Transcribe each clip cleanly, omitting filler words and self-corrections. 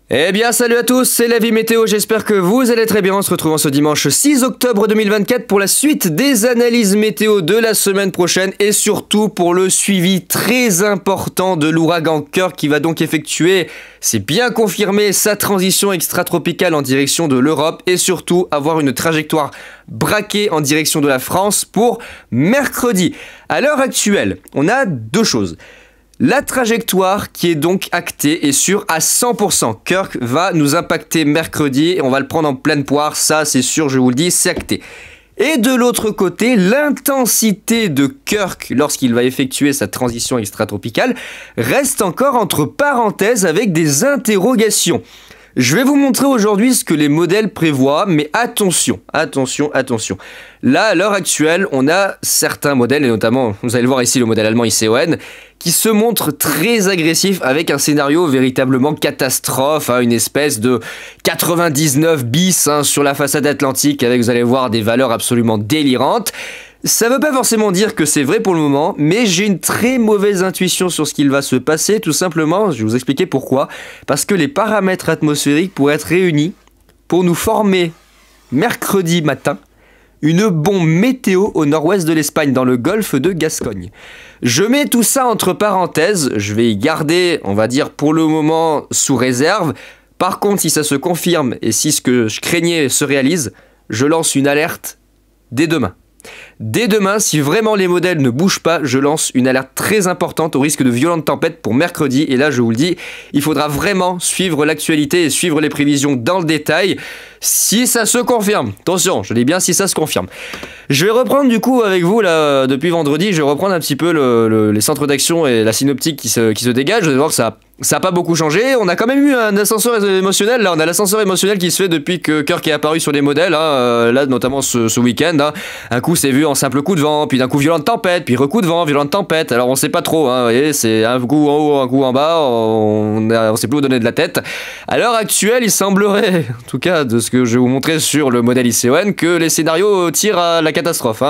Eh bien salut à tous, c'est la vie météo, j'espère que vous allez très bien. On se retrouve en ce dimanche 6 octobre 2024 pour la suite des analyses météo de la semaine prochaine et surtout pour le suivi très important de l'ouragan Kirk qui va donc effectuer, c'est bien confirmé, sa transition extratropicale en direction de l'Europe et surtout avoir une trajectoire braquée en direction de la France pour mercredi. À l'heure actuelle, on a deux choses. La trajectoire qui est donc actée est sûre à 100%. Kirk va nous impacter mercredi et on va le prendre en pleine poire, ça c'est sûr, je vous le dis, c'est acté. Et de l'autre côté, l'intensité de Kirk lorsqu'il va effectuer sa transition extratropicale reste encore entre parenthèses avec des interrogations. Je vais vous montrer aujourd'hui ce que les modèles prévoient, mais attention, attention, attention. Là, à l'heure actuelle, on a certains modèles, et notamment, vous allez le voir ici, le modèle allemand ICON, qui se montre très agressif avec un scénario véritablement catastrophe, une espèce de 99 bis sur la façade atlantique, avec, vous allez voir, des valeurs absolument délirantes. Ça ne veut pas forcément dire que c'est vrai pour le moment, mais j'ai une très mauvaise intuition sur ce qu'il va se passer, tout simplement, je vais vous expliquer pourquoi. Parce que les paramètres atmosphériques pourraient être réunis pour nous former mercredi matin une bombe météo au nord-ouest de l'Espagne, dans le golfe de Gascogne. Je mets tout ça entre parenthèses, je vais y garder, on va dire pour le moment, sous réserve. Par contre, si ça se confirme et si ce que je craignais se réalise, je lance une alerte dès demain. Dès demain, si vraiment les modèles ne bougent pas, je lance une alerte très importante au risque de violentes tempêtes pour mercredi. Et là, je vous le dis, il faudra vraiment suivre l'actualité et suivre les prévisions dans le détail. Si ça se confirme, attention, je dis bien si ça se confirme. Je vais reprendre du coup avec vous, là, depuis vendredi, je vais reprendre un petit peu les centres d'action et la synoptique qui se dégagent. Vous allez voir que ça n'a pas beaucoup changé. On a quand même eu un ascenseur émotionnel. Là, on a l'ascenseur émotionnel qui se fait depuis que Kirk est apparu sur les modèles. Là, notamment ce week-end. Un coup, c'est vu en simple coup de vent, puis d'un coup, violente tempête, puis recoup de vent, violente tempête. Alors, on sait pas trop. Vous voyez, c'est un coup en haut, un coup en bas. On sait plus où donner de la tête. À l'heure actuelle, il semblerait, en tout cas, de ce que je vais vous montrer sur le modèle ICON, que les scénarios tirent à la catastrophe.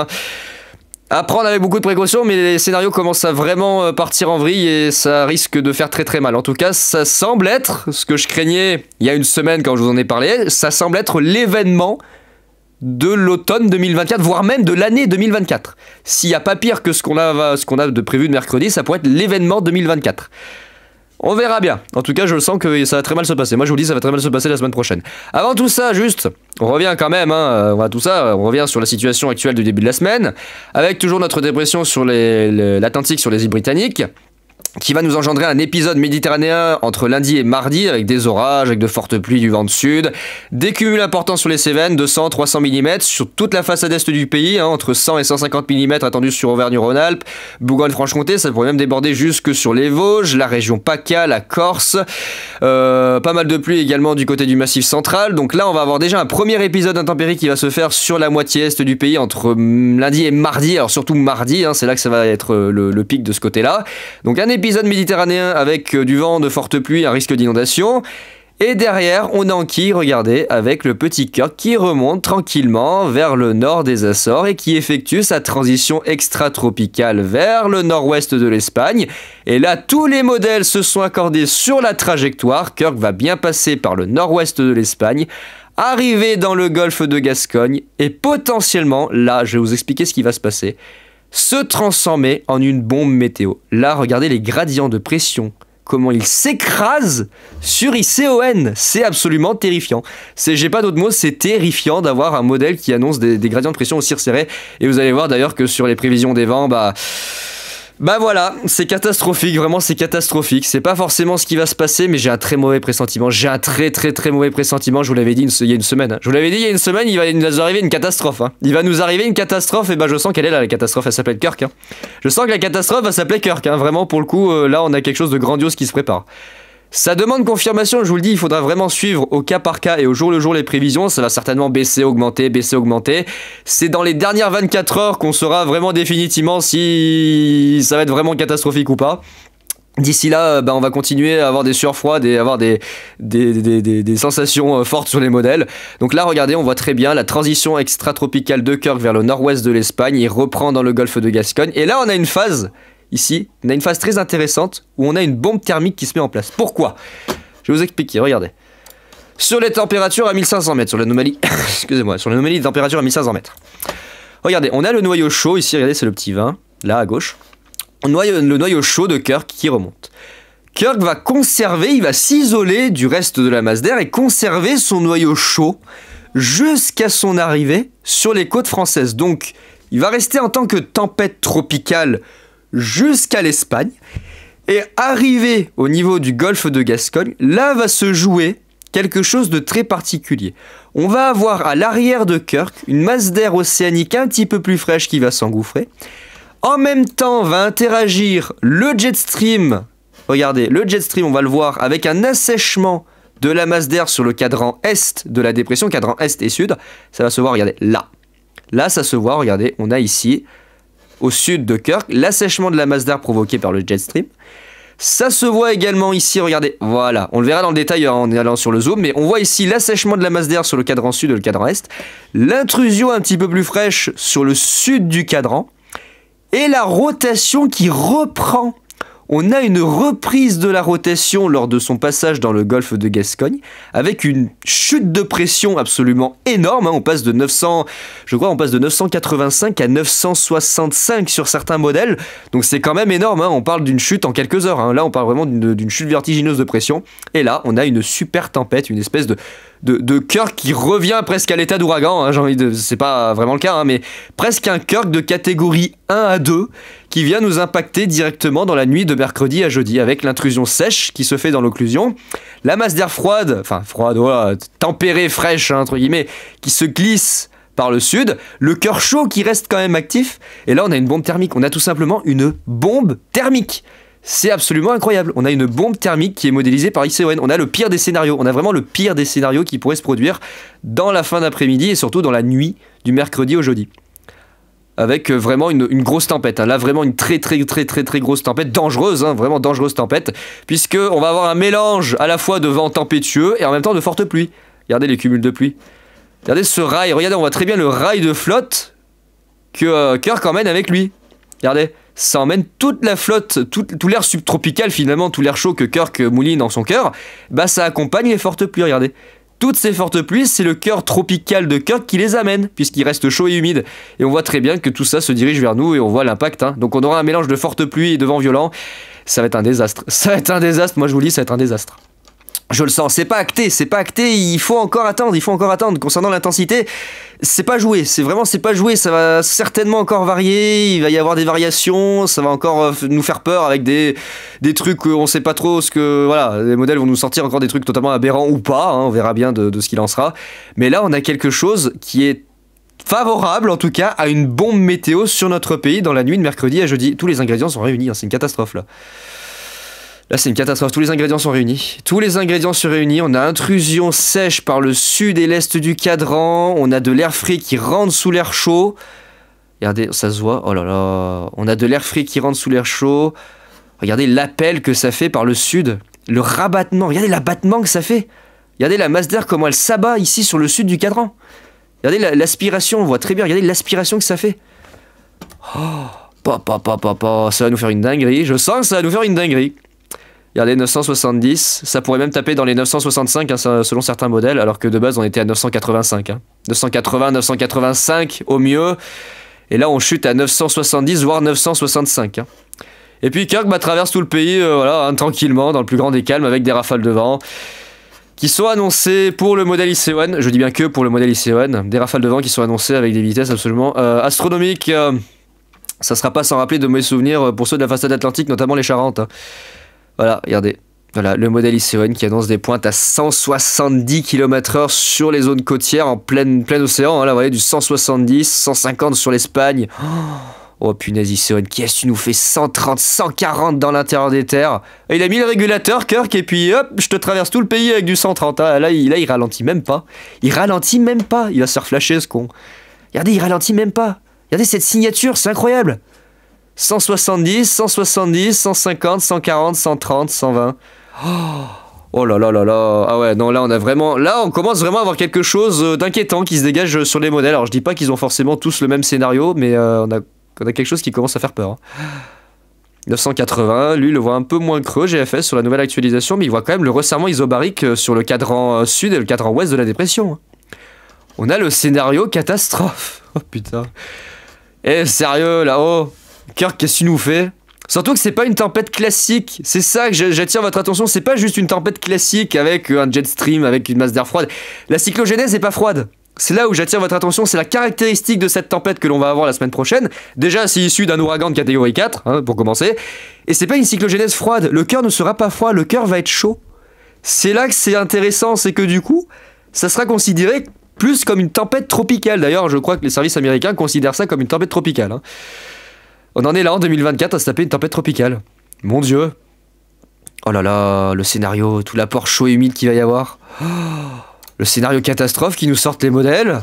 À prendre avec beaucoup de précautions, mais les scénarios commencent à vraiment partir en vrille et ça risque de faire très très mal. En tout cas, ça semble être, ce que je craignais il y a une semaine quand je vous en ai parlé, ça semble être l'événement de l'automne 2024, voire même de l'année 2024. S'il n'y a pas pire que ce qu'on a de prévu de mercredi, ça pourrait être l'événement 2024. On verra bien. En tout cas, je sens que ça va très mal se passer. Moi, je vous dis, ça va très mal se passer la semaine prochaine. Avant tout ça, juste, on revient quand même, on revient sur la situation actuelle du début de la semaine, avec toujours notre dépression sur l'Atlantique, sur les îles britanniques, qui va nous engendrer un épisode méditerranéen entre lundi et mardi, avec des orages, avec de fortes pluies du vent de sud, des cumuls importants sur les Cévennes, de 100-300 mm, sur toute la façade est du pays, entre 100 et 150 mm attendus sur Auvergne-Rhône-Alpes, Bourgogne-Franche-Comté, ça pourrait même déborder jusque sur les Vosges, la région PACA, la Corse, pas mal de pluie également du côté du Massif central. Donc là, on va avoir déjà un premier épisode d'intempéries qui va se faire sur la moitié est du pays, entre lundi et mardi, alors surtout mardi, c'est là que ça va être le pic de ce côté-là. Donc un épisode méditerranéen avec du vent, de fortes pluies, un risque d'inondation. Et derrière, on enquille, regardez, avec le petit Kirk qui remonte tranquillement vers le nord des Açores et qui effectue sa transition extratropicale vers le nord-ouest de l'Espagne. Et là, tous les modèles se sont accordés sur la trajectoire. Kirk va bien passer par le nord-ouest de l'Espagne, arriver dans le golfe de Gascogne et potentiellement, là, je vais vous expliquer ce qui va se passer, se transformer en une bombe météo. Là, regardez les gradients de pression, comment ils s'écrasent sur ICON. C'est absolument terrifiant. J'ai pas d'autre mot, c'est terrifiant d'avoir un modèle qui annonce des gradients de pression aussi resserrés. Et vous allez voir d'ailleurs que sur les prévisions des vents, bah voilà, c'est catastrophique, vraiment c'est catastrophique. C'est pas forcément ce qui va se passer, mais j'ai un très mauvais pressentiment. J'ai un très très très mauvais pressentiment, je vous l'avais dit il y a une semaine. Je vous l'avais dit il y a une semaine, il va nous arriver une catastrophe. Il va nous arriver une catastrophe, et je sens qu'elle est là, la catastrophe, elle s'appelle Kirk. Je sens que la catastrophe va s'appeler Kirk, vraiment pour le coup, là on a quelque chose de grandiose qui se prépare. Ça demande confirmation, je vous le dis, il faudra vraiment suivre au cas par cas et au jour le jour les prévisions. Ça va certainement baisser, augmenter, baisser, augmenter. C'est dans les dernières 24 heures qu'on saura vraiment définitivement si ça va être vraiment catastrophique ou pas. D'ici là, on va continuer à avoir des sueurs froides et avoir des sensations fortes sur les modèles. Donc là, regardez, on voit très bien la transition extratropicale de Kirk vers le nord-ouest de l'Espagne. Il reprend dans le golfe de Gascogne. Et là, on a une phase... Ici, on a une phase très intéressante où on a une bombe thermique qui se met en place. Pourquoi ? Je vais vous expliquer, regardez. sur les températures à 1500 mètres, sur l'anomalie, excusez-moi, sur l'anomalie de température à 1500 mètres. Regardez, on a le noyau chaud ici, regardez, c'est le petit 20, là à gauche. Le noyau chaud de Kirk qui remonte. Kirk va conserver, il va s'isoler du reste de la masse d'air et conserver son noyau chaud jusqu'à son arrivée sur les côtes françaises. Donc, il va rester en tant que tempête tropicale jusqu'à l'Espagne. Et arrivé au niveau du golfe de Gascogne, là va se jouer quelque chose de très particulier. On va avoir à l'arrière de Kirk une masse d'air océanique un petit peu plus fraîche qui va s'engouffrer. En même temps, va interagir le jet stream. Regardez, le jet stream, on va le voir, avec un assèchement de la masse d'air sur le cadran est de la dépression, cadran est et sud. Ça va se voir, regardez, là. Là, ça se voit, regardez, on a ici, au sud de Kirk, l'assèchement de la masse d'air provoqué par le jet stream. Ça se voit également ici, regardez, voilà, on le verra dans le détail en allant sur le zoom, mais on voit ici l'assèchement de la masse d'air sur le cadran sud et le cadran est, l'intrusion un petit peu plus fraîche sur le sud du cadran, et la rotation qui reprend. On a une reprise de la rotation lors de son passage dans le golfe de Gascogne, avec une chute de pression absolument énorme. Hein. On passe de 900, je crois, on passe de 985 à 965 sur certains modèles. Donc c'est quand même énorme. Hein. On parle d'une chute en quelques heures. Hein. Là, on parle vraiment d'une chute vertigineuse de pression. Et là, on a une super tempête, une espèce de Kirk qui revient presque à l'état d'ouragan, hein, c'est pas vraiment le cas, hein, mais presque un Kirk de catégorie 1 à 2 qui vient nous impacter directement dans la nuit de mercredi à jeudi avec l'intrusion sèche qui se fait dans l'occlusion, la masse d'air froide, voilà, tempérée, fraîche, hein, entre guillemets, qui se glisse par le sud, le cœur chaud qui reste quand même actif, et là on a une bombe thermique, on a tout simplement une bombe thermique. C'est absolument incroyable. On a une bombe thermique qui est modélisée par ICON. On a le pire des scénarios. On a vraiment le pire des scénarios qui pourraient se produire dans la fin d'après-midi et surtout dans la nuit du mercredi au jeudi. Avec vraiment une grosse tempête. Hein. Là, vraiment une très grosse tempête. Dangereuse, hein, vraiment dangereuse tempête. Puisqu'on va avoir un mélange à la fois de vent tempétueux et en même temps de fortes pluies. Regardez les cumuls de pluie. Regardez ce rail. Regardez, on voit très bien le rail de flotte que Kirk emmène avec lui. Regardez. Ça emmène toute la flotte, tout l'air subtropical finalement, tout l'air chaud que Kirk mouline dans son cœur, bah ça accompagne les fortes pluies, regardez. Toutes ces fortes pluies, c'est le cœur tropical de Kirk qui les amène, puisqu'il reste chaud et humide. Et on voit très bien que tout ça se dirige vers nous et on voit l'impact. Hein. Donc on aura un mélange de fortes pluies et de vents violents. Ça va être un désastre. Ça va être un désastre, moi je vous le dis, ça va être un désastre. Je le sens, c'est pas acté, il faut encore attendre, concernant l'intensité, c'est pas joué, c'est pas joué, ça va certainement encore varier, il va y avoir des variations, ça va encore nous faire peur avec des trucs on sait pas trop voilà, les modèles vont nous sortir encore des trucs totalement aberrants ou pas, hein, on verra bien de ce qu'il en sera, mais là on a quelque chose qui est favorable en tout cas à une bombe météo sur notre pays dans la nuit de mercredi à jeudi, tous les ingrédients sont réunis, hein, c'est une catastrophe là. Là, c'est une catastrophe. Tous les ingrédients sont réunis. On a intrusion sèche par le sud et l'est du cadran. On a de l'air frais qui rentre sous l'air chaud. Regardez, ça se voit. Oh là là. On a de l'air frais qui rentre sous l'air chaud. Regardez l'appel que ça fait par le sud. Le rabattement. Regardez l'abattement que ça fait. Regardez la masse d'air, comment elle s'abat ici sur le sud du cadran. Regardez l'aspiration. On voit très bien. Regardez l'aspiration que ça fait. Oh. Ça va nous faire une dinguerie. Je sens que ça va nous faire une dinguerie. Regardez, 970, ça pourrait même taper dans les 965 hein, selon certains modèles, alors que de base on était à 985. Hein. 980, 985 au mieux, et là on chute à 970 voire 965. Hein. Et puis Kirk traverse tout le pays, voilà, hein, tranquillement, dans le plus grand des calmes, avec des rafales de vent qui sont annoncées pour le modèle ICON, je dis bien que pour le modèle ICON, des rafales de vent qui sont annoncées avec des vitesses absolument astronomiques. Ça sera pas sans rappeler de mes souvenirs pour ceux de la façade atlantique, notamment les Charentes. Hein. Voilà, regardez, voilà, le modèle ICON qui annonce des pointes à 170 km/h sur les zones côtières en plein océan. Hein, là, vous voyez, du 170, 150 sur l'Espagne. Oh punaise, ICON, qu'est-ce que tu nous fais 130, 140 dans l'intérieur des terres. Et il a mis le régulateur, Kirk, et puis hop, je te traverse tout le pays avec du 130. Hein. Là, il ralentit même pas. Il va se faire flasher, ce con. Regardez, il ralentit même pas. Regardez cette signature, c'est incroyable. 170, 170, 150, 140, 130, 120. Oh là là là là. Ah ouais, non, là on a vraiment... Là on commence vraiment à avoir quelque chose d'inquiétant qui se dégage sur les modèles. Alors je dis pas qu'ils ont forcément tous le même scénario, mais on a quelque chose qui commence à faire peur. Hein. 980, lui le voit un peu moins creux, GFS sur la nouvelle actualisation, mais il voit quand même le resserrement isobarique sur le cadran sud et le cadran ouest de la dépression. On a le scénario catastrophe. Oh putain. Eh sérieux là-haut, Kirk, qu'est-ce que tu nous fais? Surtout que c'est pas une tempête classique, c'est ça que j'attire votre attention, c'est pas juste une tempête classique avec un jet stream, avec une masse d'air froide. La cyclogénèse est pas froide. C'est là où j'attire votre attention, c'est la caractéristique de cette tempête que l'on va avoir la semaine prochaine. Déjà, c'est issu d'un ouragan de catégorie 4, hein, pour commencer. Et c'est pas une cyclogénèse froide, le cœur ne sera pas froid, le cœur va être chaud. C'est là que c'est intéressant, c'est que du coup, ça sera considéré plus comme une tempête tropicale. D'ailleurs, je crois que les services américains considèrent ça comme une tempête tropicale. Hein. On en est là en 2024 à se taper une tempête tropicale. Mon Dieu. Oh là là, le scénario, tout l'apport chaud et humide qu'il va y avoir. Oh, le scénario catastrophe qui nous sortent les modèles.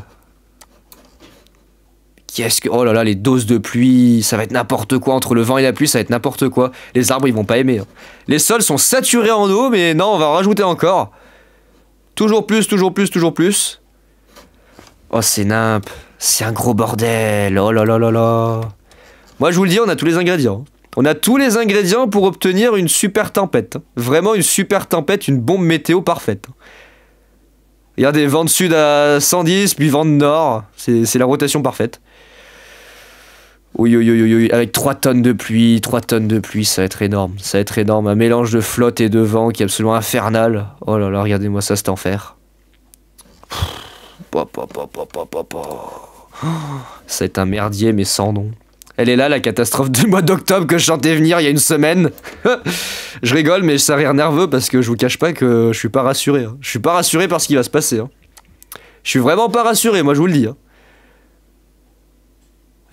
Qu'est-ce que... Oh là là, les doses de pluie, ça va être n'importe quoi. Entre le vent et la pluie, ça va être n'importe quoi. Les arbres, ils vont pas aimer. Hein. Les sols sont saturés en eau, mais non, on va en rajouter encore. Toujours plus, toujours plus, toujours plus. Oh, c'est nimp. C'est un gros bordel. Oh là là là là. Moi, je vous le dis, on a tous les ingrédients. On a tous les ingrédients pour obtenir une super tempête. Vraiment une super tempête, une bombe météo parfaite. Regardez, vent de sud à 110, puis vent de nord. C'est la rotation parfaite. Oui, oui, oui, oui, avec 3 tonnes de pluie, 3 tonnes de pluie, ça va être énorme. Ça va être énorme. Un mélange de flotte et de vent qui est absolument infernal. Oh là là, regardez-moi ça, cet enfer. Ça va être un merdier, mais sans nom. Elle est là, la catastrophe du mois d'octobre que je chantais venir il y a une semaine. Je rigole, mais ça a rire nerveux parce que je vous cache pas que je suis pas rassuré. Hein. Je suis pas rassuré par ce qui va se passer. Hein. Je suis vraiment pas rassuré, moi je vous le dis. Hein.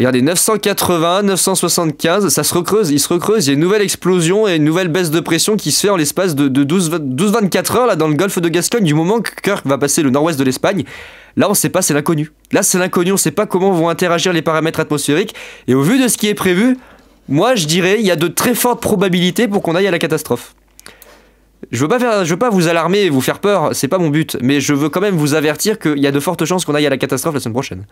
Regardez, 980, 975, ça se recreuse, il y a une nouvelle explosion et une nouvelle baisse de pression qui se fait en l'espace de 12-24 heures là, dans le golfe de Gascogne, du moment que Kirk va passer le nord-ouest de l'Espagne. Là, on sait pas, c'est l'inconnu. Là, c'est l'inconnu, on sait pas comment vont interagir les paramètres atmosphériques. Et au vu de ce qui est prévu, moi, je dirais, il y a de très fortes probabilités pour qu'on aille à la catastrophe. Je veux pas vous alarmer et vous faire peur, c'est pas mon but. Mais je veux quand même vous avertir qu'il y a de fortes chances qu'on aille à la catastrophe la semaine prochaine.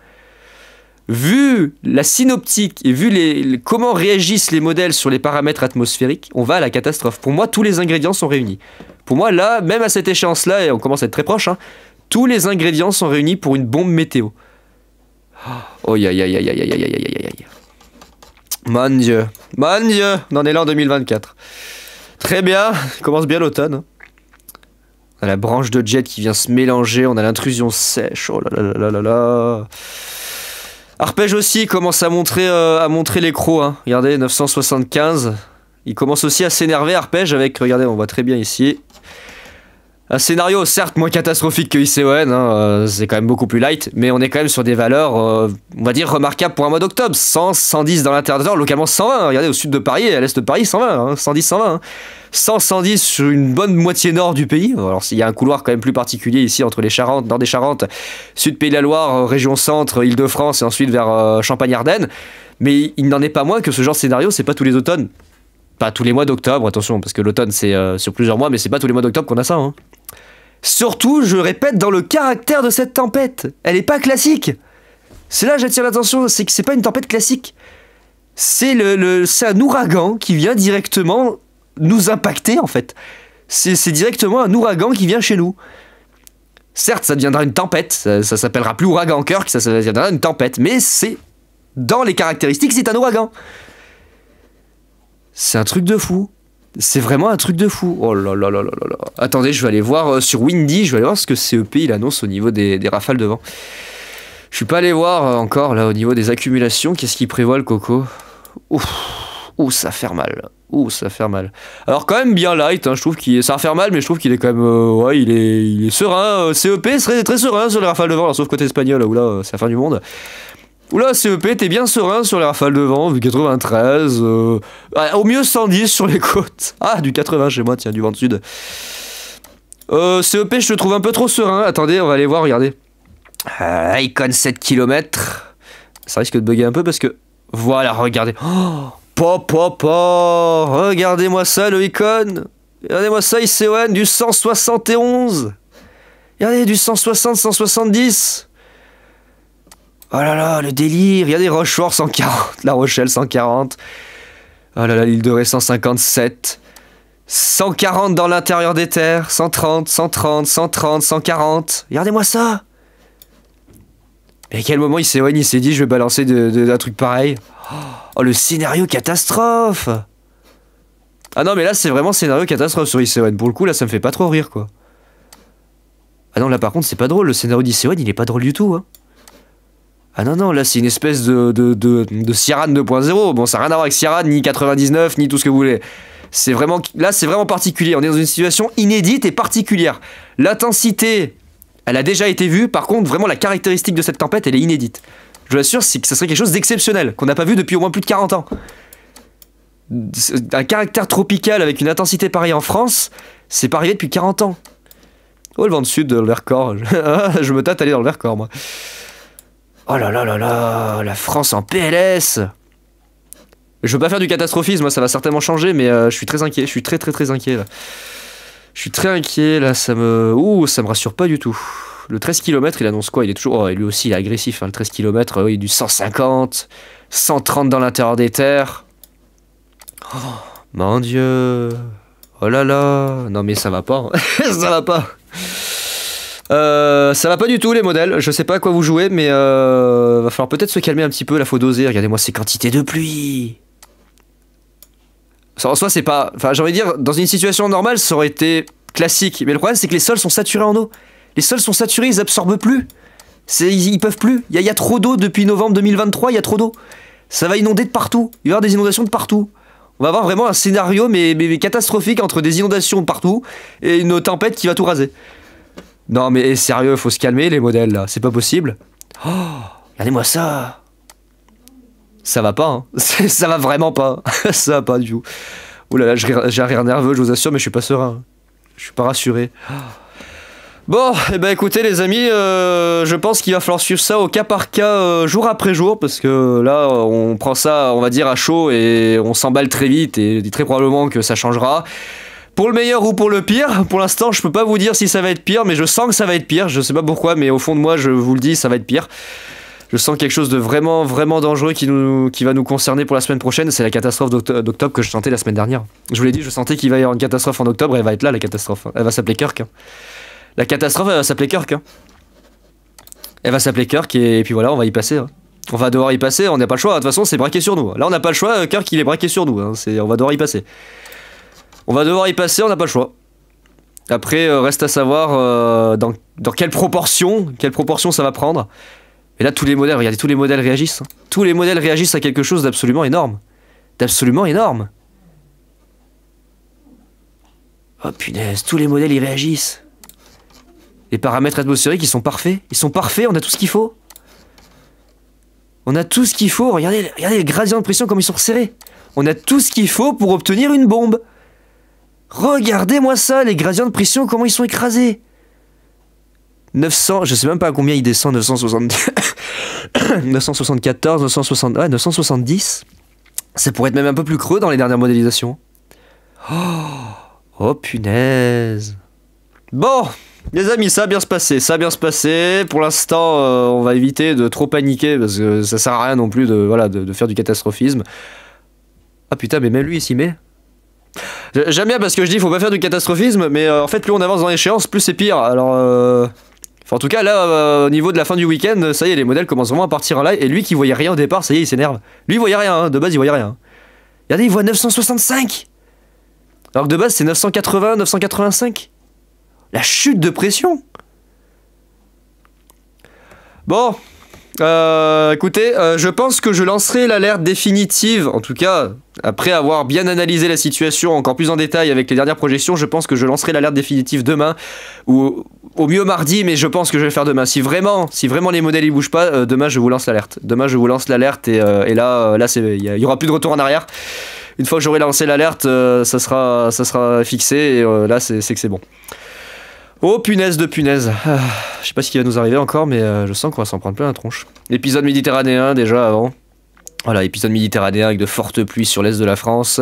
Vu la synoptique et vu comment réagissent les modèles sur les paramètres atmosphériques, on va à la catastrophe. Pour moi, tous les ingrédients sont réunis. Pour moi, là, même à cette échéance-là, et on commence à être très proche, hein, tous les ingrédients sont réunis pour une bombe météo. Oh, aïe, aïe, aïe, aïe, aïe, aïe, aïe, aïe, aïe. Mon Dieu, on en est là en 2024. Très bien, commence bien l'automne. On a la branche de jet qui vient se mélanger, on a l'intrusion sèche, oh là là là là là. Arpège aussi commence à montrer les crocs, hein. Regardez, 975. Il commence aussi à s'énerver, Arpège, avec, regardez, on voit très bien ici. Un scénario certes moins catastrophique que ICON, hein, c'est quand même beaucoup plus light, mais on est quand même sur des valeurs, on va dire, remarquables pour un mois d'octobre. 100, 110 dans l'intérieur, localement 120, regardez, au sud de Paris et à l'est de Paris, 120, hein, 110, 120. Hein. 100, 110 sur une bonne moitié nord du pays. Alors il y a un couloir quand même plus particulier ici entre les Charentes, nord des Charentes, sud Pays de la Loire, région centre, Île-de-France et ensuite vers Champagne-Ardenne. Mais il n'en est pas moins que ce genre de scénario, c'est pas tous les automnes. Pas tous les mois d'octobre, attention, parce que l'automne c'est sur plusieurs mois, mais c'est pas tous les mois d'octobre qu'on a ça. Hein. Surtout, je répète, dans le caractère de cette tempête. Elle est pas classique. C'est là que j'attire l'attention, c'est que c'est pas une tempête classique. C'est un ouragan qui vient directement nous impacter, en fait. C'est directement un ouragan qui vient chez nous. Certes, ça deviendra une tempête, ça s'appellera plus ouragan Kirk, ça deviendra une tempête, mais c'est, dans les caractéristiques, c'est un ouragan. C'est un truc de fou. C'est vraiment un truc de fou. Oh là là là là là là. Attendez, je vais aller voir sur Windy, je vais aller voir ce que CEP il annonce au niveau des rafales de vent. Je suis pas allé voir encore là au niveau des accumulations, qu'est-ce qu'il prévoit le coco. Ouf, ça va faire mal. Ça va faire mal. Alors quand même bien light, hein, je trouve ça va faire mal, mais je trouve qu'il est quand même, ouais, il est serein. CEP serait très serein sur les rafales de vent, alors, sauf côté espagnol, où là, c'est la fin du monde. Oula, CEP, t'es bien serein sur les rafales de vent, vu 93, au mieux 110 sur les côtes. Ah, du 80 chez moi, tiens, du vent de sud. CEP, je te trouve un peu trop serein. Attendez, on va aller voir, regardez. Icon 7 km. Ça risque de bugger un peu parce que... Voilà, regardez. Oh, regardez-moi ça, le Icon. Regardez-moi ça, ICON, du 171. Regardez, du 160, 170. Oh là là, le délire. Regardez, Rochefort 140, La Rochelle 140. Oh là là, l'île de Ré 157. 140 dans l'intérieur des terres. 130, 130, 130, 140. Regardez-moi ça. Mais à quel moment il s'est dit je vais balancer un truc pareil. Oh, le scénario catastrophe. Ah non, mais là, c'est vraiment scénario catastrophe sur IC1. Pour le coup, là, ça me fait pas trop rire, quoi. Ah non, là, par contre, c'est pas drôle. Le scénario d'IC1, il est pas drôle du tout, hein. Ah non, non, là, c'est une espèce de Cyrano 2.0. Bon, ça n'a rien à voir avec Cyrano, ni 99, ni tout ce que vous voulez. C'est vraiment... Là, c'est vraiment particulier. On est dans une situation inédite et particulière. L'intensité, elle a déjà été vue. Par contre, vraiment, la caractéristique de cette tempête, elle est inédite. Je vous assure, c'est que ça serait quelque chose d'exceptionnel, qu'on n'a pas vu depuis au moins plus de 40 ans. Un caractère tropical avec une intensité pareille en France, c'est pas arrivé depuis 40 ans. Oh, le vent de sud dans le Vercors. Je me tâte à aller dans le Vercors, moi. Oh là là là là, la France en PLS. Je veux pas faire du catastrophisme, moi ça va certainement changer, mais je suis très inquiet, je suis très inquiet là. Je suis très inquiet là, ça me... Ouh, ça me rassure pas du tout. Le 13 km, il annonce quoi? Il est toujours... Oh, lui aussi il est agressif, hein, le 13 km, il est du 150, 130 dans l'intérieur des terres. Oh, mon Dieu. Oh là là. Non mais ça va pas. Ça va pas. Ça va pas du tout les modèles. Je sais pas à quoi vous jouez, mais va falloir peut-être se calmer un petit peu. Là, faut doser. Regardez-moi ces quantités de pluie. En soi, c'est pas... Enfin, j'ai envie de dire, dans une situation normale, ça aurait été classique. Mais le problème, c'est que les sols sont saturés en eau. Les sols sont saturés, ils absorbent plus. Ils peuvent plus. Il y a trop d'eau depuis novembre 2023, il y a trop d'eau. Ça va inonder de partout. Il va y avoir des inondations de partout. On va avoir vraiment un scénario mais catastrophique entre des inondations de partout et une tempête qui va tout raser. Non mais sérieux, faut se calmer les modèles là, c'est pas possible. Oh, regardez-moi ça. Ça va pas, hein. Ça va vraiment pas. Ça va pas du tout. Ouh là là, j'ai un rire nerveux, je vous assure, mais je suis pas serein. Je suis pas rassuré. Bon, et ben écoutez les amis, je pense qu'il va falloir suivre ça au cas par cas, jour après jour, parce que là, on prend ça, on va dire, à chaud et on s'emballe très vite et très probablement que ça changera. Pour le meilleur ou pour le pire, pour l'instant, je peux pas vous dire si ça va être pire, mais je sens que ça va être pire. Je sais pas pourquoi, mais au fond de moi, je vous le dis, ça va être pire. Je sens quelque chose de vraiment dangereux qui va nous concerner pour la semaine prochaine. C'est la catastrophe d'octobre que je sentais la semaine dernière. Je vous l'ai dit, je sentais qu'il va y avoir une catastrophe en octobre et elle va être là, la catastrophe. Elle va s'appeler Kirk. La catastrophe, elle va s'appeler Kirk. Elle va s'appeler Kirk et puis voilà, on va y passer. On va devoir y passer, on n'a pas le choix. De toute façon, c'est braqué sur nous. Là, on n'a pas le choix, Kirk, il est braqué sur nous. On va devoir y passer. On va devoir y passer, on n'a pas le choix. Après, reste à savoir dans quelle proportion ça va prendre. Et là, tous les modèles, regardez, tous les modèles réagissent. Tous les modèles réagissent à quelque chose d'absolument énorme. D'absolument énorme. Oh punaise, tous les modèles, ils réagissent. Les paramètres atmosphériques, ils sont parfaits. Ils sont parfaits, on a tout ce qu'il faut. On a tout ce qu'il faut. Regardez les gradients de pression comme ils sont resserrés. On a tout ce qu'il faut pour obtenir une bombe. Regardez-moi ça, les gradients de pression, comment ils sont écrasés. 900, je sais même pas à combien il descend, 970... 974, 960... Ouais, 970. Ça pourrait être même un peu plus creux dans les dernières modélisations. Oh punaise. Bon, les amis, ça va bien se passer, Pour l'instant, on va éviter de trop paniquer, parce que ça sert à rien non plus de faire du catastrophisme. Ah putain, mais même lui, il s'y met. J'aime bien parce que je dis faut pas faire du catastrophisme, mais en fait plus on avance dans l'échéance, plus c'est pire. Alors en tout cas là au niveau de la fin du week-end, ça y est, les modèles commencent vraiment à partir en live. Et lui qui voyait rien au départ, ça y est, il s'énerve. Lui il voyait rien, hein. De base il voyait rien. Regardez, il voit 965. Alors que de base c'est 980, 985. La chute de pression. Bon, écoutez, je pense que je lancerai l'alerte définitive, en tout cas, après avoir bien analysé la situation encore plus en détail avec les dernières projections, je pense que je lancerai l'alerte définitive demain, ou au mieux mardi, mais je pense que je vais le faire demain. Si vraiment les modèles ils bougent pas, demain je vous lance l'alerte. Demain je vous lance l'alerte et là il y aura plus de retour en arrière. Une fois que j'aurai lancé l'alerte, ça sera fixé et là c'est que c'est bon. Oh punaise de punaise. Je sais pas ce qui va nous arriver encore, mais je sens qu'on va s'en prendre plein la tronche. L'épisode méditerranéen déjà avant. Voilà, épisode méditerranéen avec de fortes pluies sur l'est de la France.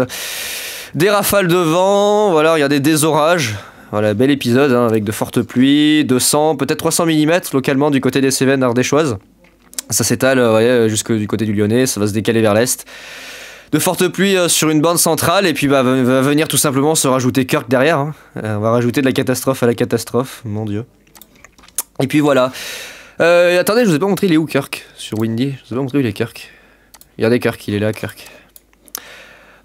Des rafales de vent, voilà, regardez, des orages. Voilà, bel épisode hein, avec de fortes pluies, 200, peut-être 300 mm localement du côté des Cévennes ardéchoises. Ça s'étale jusque du côté du Lyonnais, ça va se décaler vers l'est. de fortes pluies sur une bande centrale, et puis bah, va venir tout simplement se rajouter Kirk derrière. Hein. On va rajouter de la catastrophe à la catastrophe, mon dieu. Et puis voilà. Attendez, je vous ai pas montré il est où Kirk sur Windy. Je vous ai pas montré où il est Kirk. Regardez Kirk, il est là Kirk.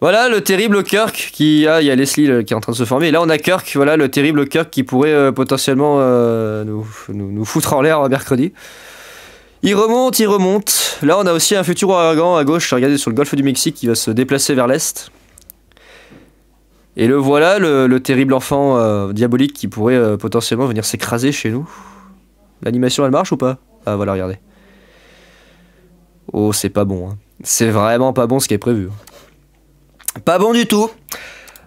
Voilà le terrible Kirk qui... Ah, il y a Leslie qui est en train de se former. Et là on a Kirk, voilà le terrible Kirk qui pourrait potentiellement nous foutre en l'air mercredi. Il remonte, il remonte. Là on a aussi un futur ouragan à gauche, regardez sur le golfe du Mexique qui va se déplacer vers l'est. Et le voilà, le terrible enfant diabolique qui pourrait potentiellement venir s'écraser chez nous. L'animation elle marche ou pas? Ah voilà, regardez. Oh c'est pas bon, hein. C'est vraiment pas bon ce qui est prévu. Pas bon du tout.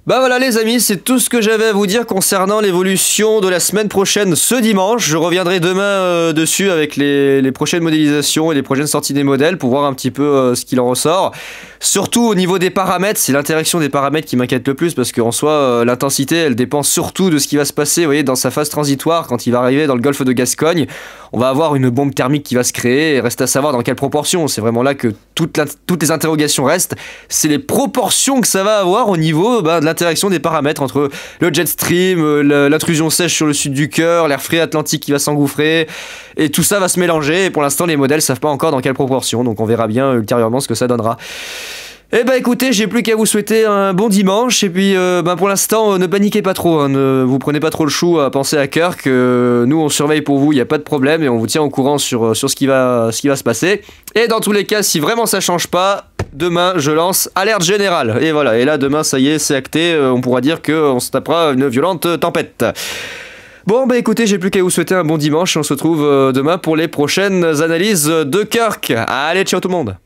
Bah voilà les amis, c'est tout ce que j'avais à vous dire concernant l'évolution de la semaine prochaine ce dimanche. Je reviendrai demain dessus avec les prochaines modélisations et les prochaines sorties des modèles pour voir un petit peu ce qu'il en ressort. Surtout au niveau des paramètres, c'est l'interaction des paramètres qui m'inquiète le plus parce qu'en soi, l'intensité elle dépend surtout de ce qui va se passer, vous voyez, dans sa phase transitoire quand il va arriver dans le golfe de Gascogne. On va avoir une bombe thermique qui va se créer et reste à savoir dans quelle proportion. C'est vraiment là que toutes les interrogations restent. C'est les proportions que ça va avoir au niveau de l'interaction des paramètres entre le jet stream, l'intrusion sèche sur le sud du cœur, l'air frais atlantique qui va s'engouffrer, et tout ça va se mélanger. Et pour l'instant, les modèles savent pas encore dans quelle proportion, donc on verra bien ultérieurement ce que ça donnera. Eh ben écoutez, j'ai plus qu'à vous souhaiter un bon dimanche, et puis pour l'instant ne paniquez pas trop, hein, ne vous prenez pas trop le chou à penser à Kirk, nous on surveille pour vous, il n'y a pas de problème, et on vous tient au courant sur ce qui va se passer. Et dans tous les cas, si vraiment ça change pas, demain je lance alerte générale, et voilà, et là demain ça y est, c'est acté, on pourra dire qu'on se tapera une violente tempête. Bon bah écoutez, j'ai plus qu'à vous souhaiter un bon dimanche, et on se retrouve demain pour les prochaines analyses de Kirk. Allez, ciao tout le monde.